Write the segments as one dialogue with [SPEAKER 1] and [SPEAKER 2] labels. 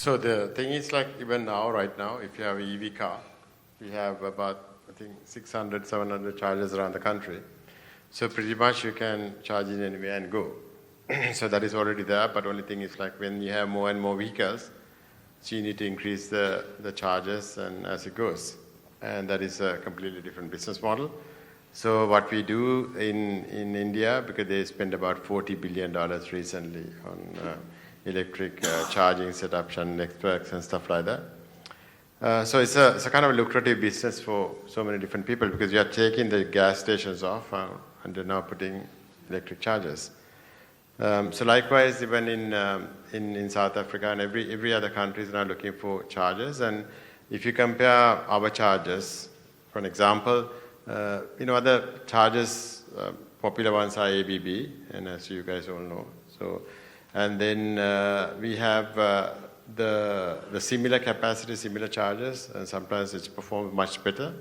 [SPEAKER 1] So the thing is like even now, right now, if you have an EV car, we have about, I think, 600, 700 chargers around the country. So pretty much you can charge it anywhere and go. So that is already there, but only thing is like when you have more and more vehicles, so you need to increase the charges and as it goes. And that is a completely different business model. So what we do in India, because they spent about $40 billion recently on electric charging setups and networks and stuff like that. So it's a kind of a lucrative business for so many different people because you are taking the gas stations off and they're now putting electric chargers. So likewise, even in South Africa and every other country is now looking for chargers. And if you compare our chargers, for an example, other chargers, popular ones are ABB, and as you guys all know. So, and then we have the similar capacity, similar chargers, and sometimes it's performed much better,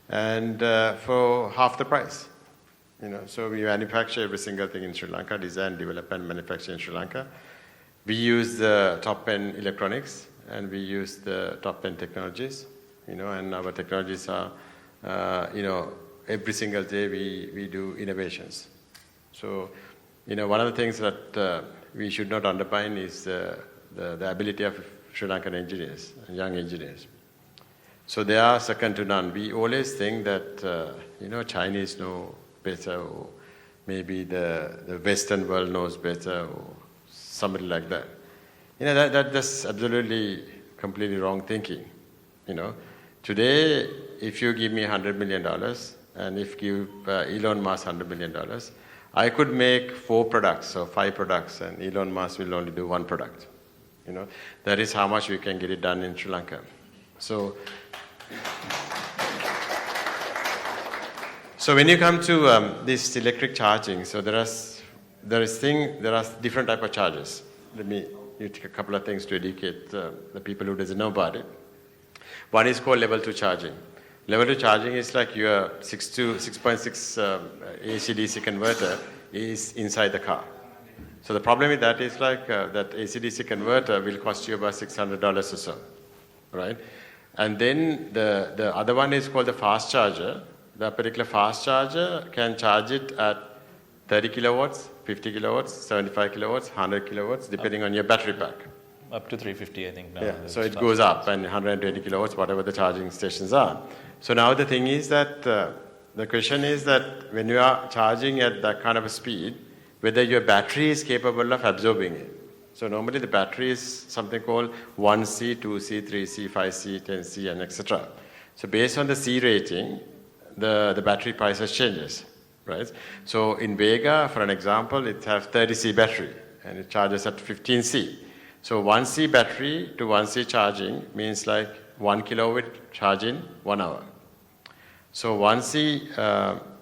[SPEAKER 1] and for half the price. So we manufacture every single thing in Sri Lanka, design, develop, and manufacture in Sri Lanka. We use the top-end electronics, and we use the top-end technologies, and our technologies are, every single day we do innovations. So, one of the things that we should not undermine is the ability of Sri Lankan engineers and young engineers. So they are second to none. We always think that, Chinese know better, or maybe the Western world knows better, or somebody like that. That's absolutely, completely wrong thinking. Today, if you give me $100 million, and if you give Elon Musk $100 million, I could make 4 products or 5 products, and Elon Musk will only do 1 product. That is how much we can get it done in Sri Lanka. So when you come to this electric charging, so there are different type of chargers. Let me take a couple of things to educate the people who doesn't know about it. One is called level 2 charging. Level 2 charging is like your 6.6 AC/DC converter is inside the car. So the problem with that is like that AC/DC converter will cost you about $600 or so, right? And then the other one is called the fast charger. That particular fast charger can charge it at 30 kilowatts, 50 kilowatts, 75 kilowatts, 100 kilowatts, depending on your battery pack.
[SPEAKER 2] Up to 350, I think. Now
[SPEAKER 1] yeah, so it goes up, and 120 kilowatts, whatever the charging stations are. So now the thing is that the question is that when you are charging at that kind of a speed, whether your battery is capable of absorbing it. So normally the battery is something called 1C, 2C, 3C, 5C, 10C, and etc. So based on the C rating, the battery prices changes, right? So in Vega, for an example, it has 30C battery, and it charges at 15C. So 1C battery to 1C charging means like 1 kilowatt charge in 1 hour. So 1C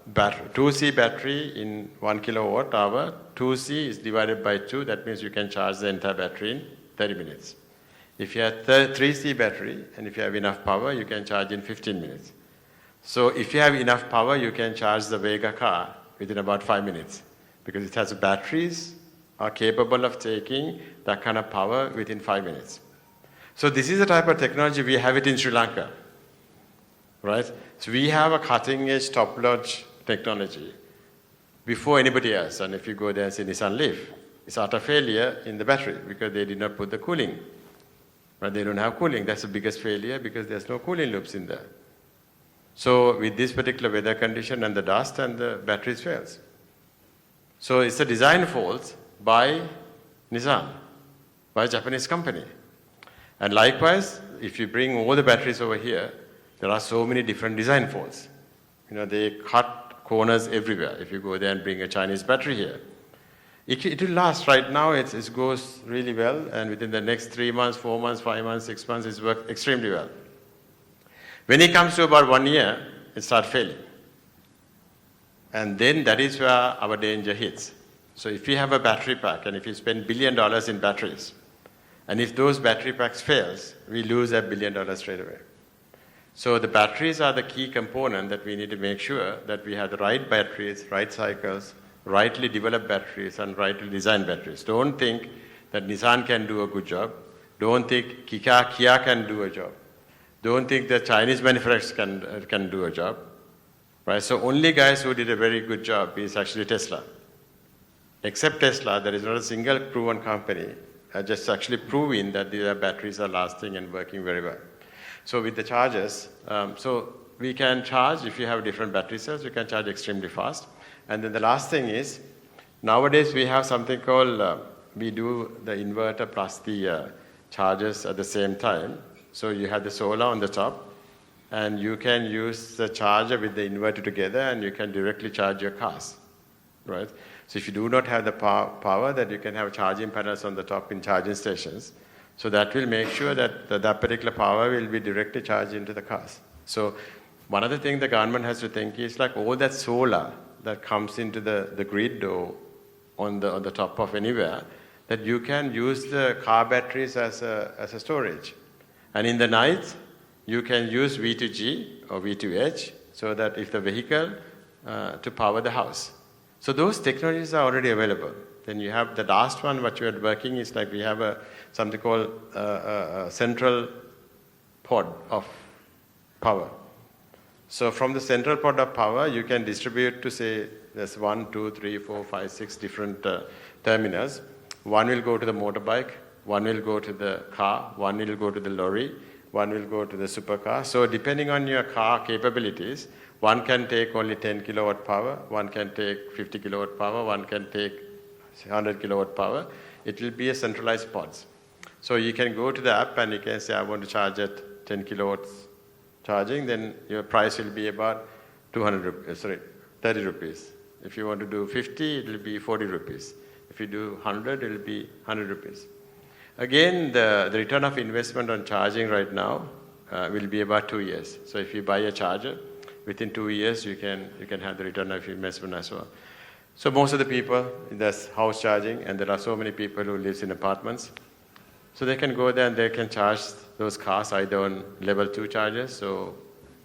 [SPEAKER 1] battery, 2C battery in 1 kilowatt hour, 2C is divided by 2, that means you can charge the entire battery in 30 minutes. If you have 3C battery, and if you have enough power, you can charge in 15 minutes. So if you have enough power, you can charge the Vega car within about 5 minutes, because it has batteries are capable of taking that kind of power within 5 minutes. So this is the type of technology we have it in Sri Lanka, right? So we have a cutting-edge, top-notch technology before anybody else. And if you go there and see Nissan Leaf, it's utter failure in the battery because they did not put the cooling. Right? They don't have cooling. That's the biggest failure because there's no cooling loops in there. So with this particular weather condition and the dust, and the batteries fails. So it's a design fault by Nissan, by a Japanese company. And likewise, if you bring all the batteries over here, there are so many different design faults. They cut corners everywhere. If you go there and bring a Chinese battery here, it will last. Right now, it goes really well, and within the next 3 months, 4 months, 5 months, 6 months, it's worked extremely well. When it comes to about 1 year, it starts failing. And then that is where our danger hits. So if you have a battery pack, and if you spend $1 billion in batteries, and if those battery packs fails, we lose $1 billion straight away. So the batteries are the key component that we need to make sure that we have the right batteries, right cycles, rightly developed batteries, and rightly designed batteries. Don't think that Nissan can do a good job. Don't think Kia can do a job. Don't think the Chinese manufacturers can do a job. Right? So only guys who did a very good job is actually Tesla. Except Tesla, there is not a single proven company just actually proving that their batteries are lasting and working very well. So with the chargers, so we can charge, if you have different battery cells, you can charge extremely fast. And then the last thing is, nowadays we have something called, we do the inverter plus the chargers at the same time. So you have the solar on the top, and you can use the charger with the inverter together, and you can directly charge your cars, right? So if you do not have the power, that you can have charging panels on the top in charging stations. So that will make sure that that particular power will be directly charged into the cars. So one other thing the government has to think is like all that solar that comes into the grid or on the top of anywhere, that you can use the car batteries as a storage. And in the night, you can use V2G or V2H so that if the vehicle to power the house. So those technologies are already available. Then you have the last one, what you are working is like we have something called a central pod of power. So from the central pod of power, you can distribute to say there's 1, 2, 3, 4, 5, 6 different terminals. One will go to the motorbike, one will go to the car, one will go to the lorry, one will go to the supercar. So depending on your car capabilities, one can take only 10 kilowatt power, one can take 50 kilowatt power, one can take 100 kilowatt power. It will be a centralized pods. So you can go to the app and you can say, I want to charge at 10 kilowatts charging, then your price will be about 30 rupees. If you want to do 50, it will be 40 rupees. If you do 100, it will be 100 rupees. Again, the return of investment on charging right now will be about 2 years. So if you buy a charger, within 2 years you can have the return of investment as well. So most of the people, there's house charging, and there are so many people who live in apartments. So they can go there and they can charge those cars either on level 2 chargers or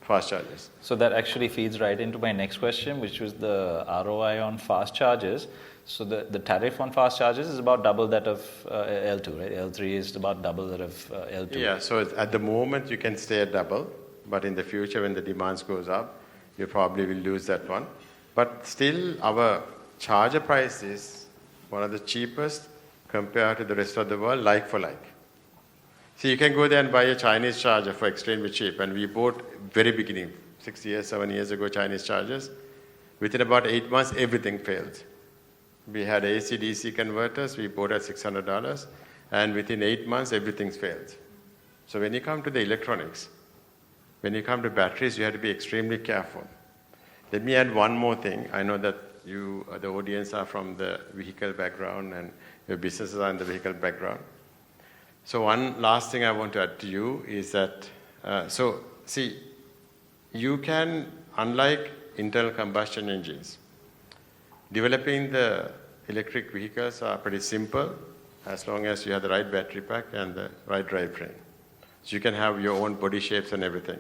[SPEAKER 1] fast chargers.
[SPEAKER 2] So that actually feeds right into my next question, which was the ROI on fast chargers. So the tariff on fast chargers is about double that of L2, right? L3 is about double that of L2.
[SPEAKER 1] Yeah, so at the moment you can stay at double, but in the future when the demands goes up, you probably will lose that one. But still our charger price is one of the cheapest compared to the rest of the world, like for like. So you can go there and buy a Chinese charger for extremely cheap, and we bought very beginning, 6 years, 7 years ago, Chinese chargers. Within about 8 months, everything failed. We had AC DC converters, we bought at $600, and within 8 months, everything's failed. So when you come to the electronics, when you come to batteries, you have to be extremely careful. Let me add one more thing. I know that you, the audience, are from the vehicle background and your businesses are in the vehicle background. So one last thing I want to add to you is that, you can, unlike internal combustion engines, developing the electric vehicles are pretty simple as long as you have the right battery pack and the right drivetrain. So you can have your own body shapes and everything.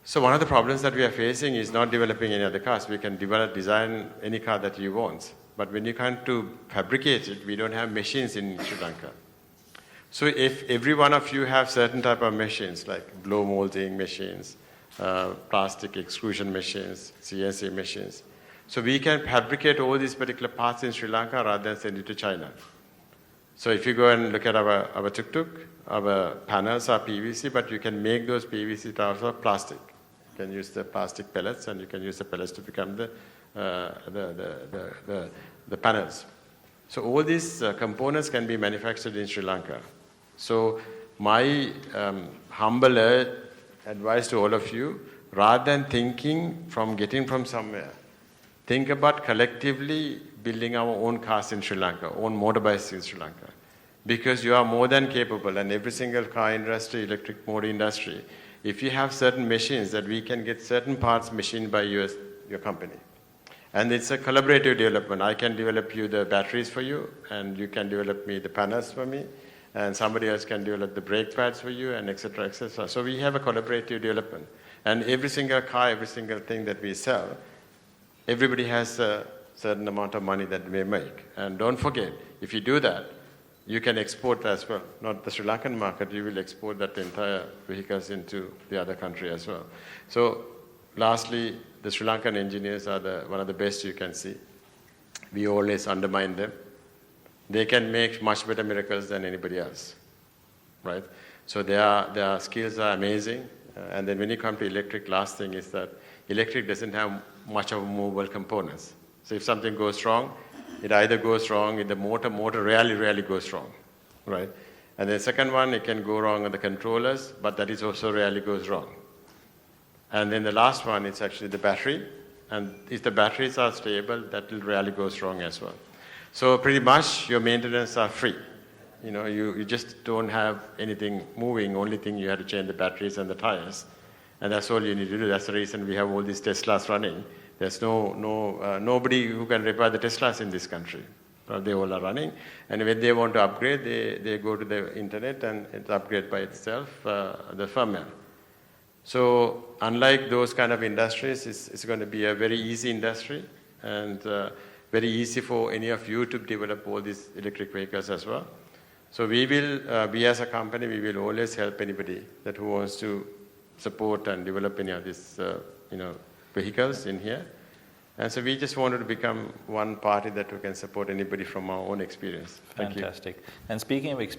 [SPEAKER 1] So one of the problems that we are facing is not developing any other cars. We can design any car that you want. But when you come to fabricate it, we don't have machines in Sri Lanka. So if every one of you have certain type of machines, like blow molding machines, plastic extrusion machines, CNC machines, so we can fabricate all these particular parts in Sri Lanka rather than send it to China. So if you go and look at our tuk-tuk, our panels are PVC, but you can make those PVC out of plastic. You can use the plastic pellets, and you can use the pellets to become the panels. So all these components can be manufactured in Sri Lanka. So my humble advice to all of you, rather than thinking from getting from somewhere, think about collectively building our own cars in Sri Lanka, own motorbikes in Sri Lanka. Because you are more than capable, and every single car industry, electric motor industry, if you have certain machines that we can get certain parts machined by your company. And it's a collaborative development. I can develop you the batteries for you, and you can develop me the panels for me, and somebody else can develop the brake pads for you, and et cetera, et cetera. So we have a collaborative development. And every single car, every single thing that we sell, everybody has a certain amount of money that they make. And don't forget, if you do that, you can export as well. Not the Sri Lankan market, you will export that entire vehicles into the other country as well. So lastly, the Sri Lankan engineers are one of the best you can see. We always undermine them. They can make much better miracles than anybody else, right? So their skills are amazing. And then when you come to electric, last thing is that electric doesn't have much of movable components. So if something goes wrong, it either goes wrong in the motor rarely goes wrong, right? And the second one, it can go wrong on the controllers, but that is also rarely goes wrong. And then the last one is actually the battery. And if the batteries are stable, that will rarely goes wrong as well. So pretty much your maintenance are free. You know, you just don't have anything moving. Only thing you have to change the batteries and the tires. And that's all you need to do. That's the reason we have all these Teslas running. There's nobody who can repair the Teslas in this country. They all are running. And when they want to upgrade, they go to the internet and it's upgrade by itself, the firmware. So unlike those kind of industries, it's going to be a very easy industry and very easy for any of you to develop all these electric vehicles as well. So we as a company, we will always help anybody who wants to support and develop any of these, vehicles in here. And so we just wanted to become one party that we can support anybody from our own experience. Thank you.
[SPEAKER 2] Fantastic. And speaking of experience,